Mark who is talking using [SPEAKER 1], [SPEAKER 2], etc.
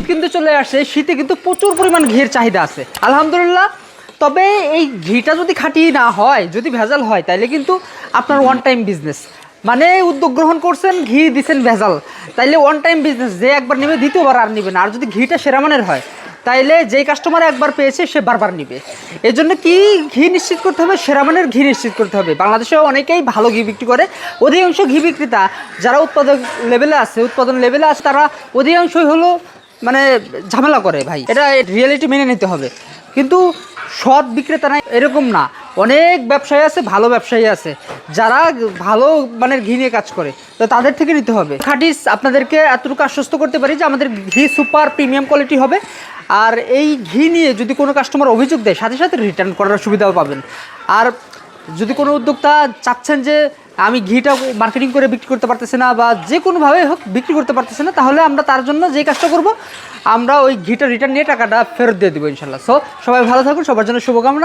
[SPEAKER 1] শীত কিন্তু চলে আসে, শীতে কিন্তু প্রচুর পরিমাণ ঘিয়ের চাহিদা আছে আলহামদুলিল্লাহ। তবে এই ঘিটা যদি খাঁটি না হয়, যদি ভেজাল হয়, তাইলে কিন্তু আপনার ওয়ান টাইম বিজনেস, মানে উদ্যোগ গ্রহণ করছেন, ঘি দিচ্ছেন ভেজাল, তাইলে ওয়ান টাইম বিজনেস, যে একবার নেবে দ্বিতীয়বার আর নেবে না। আর যদি ঘিটা সেরা মানের হয়, তাইলে যেই কাস্টমার একবার পেয়েছে সে বারবার নিবে। এর জন্য কি ঘি নিশ্চিত করতে হবে, সেরা মানের ঘি নিশ্চিত করতে হবে। বাংলাদেশে অনেকেই ভালো ঘি বিক্রি করে, অধিকাংশ ঘি বিক্রেতা যারা উৎপাদন লেভেলে আছে তারা অধিকাংশই হলো মানে ঝামেলা করে ভাই, এটা রিয়েলিটি মেনে নিতে হবে। কিন্তু সৎ বিক্রেতা না এরকম না, অনেক ব্যবসায়ী আছে, ভালো ব্যবসায়ী আছে যারা ভালো মানের ঘি নিয়ে কাজ করে, তো তাদের থেকে নিতে হবে। খাঁটিস আপনাদেরকে এতটুকু আশ্বস্ত করতে পারি যে আমাদের ঘি সুপার প্রিমিয়াম কোয়ালিটি হবে। আর এই ঘি নিয়ে যদি কোনো কাস্টমার অভিযোগ দেয়, সাথে সাথে রিটার্ন করার সুবিধাও পাবেন। আর যদি কোনো উদ্যোক্তা চাচ্ছেন যে আমি ঘিটা মার্কেটিং করে বিক্রি করতে পারতেছি না, বা যে কোনোভাবে হোক বিক্রি করতে পারতেছে না, তাহলে আমরা তার জন্য যেই কাজটা করব, আমরা ওই ঘিটা রিটার্ন নিয়ে টাকাটা ফেরত দিয়ে দেবো ইনশাল্লাহ। সো সবাই ভালো থাকুন, সবার জন্য শুভকামনা।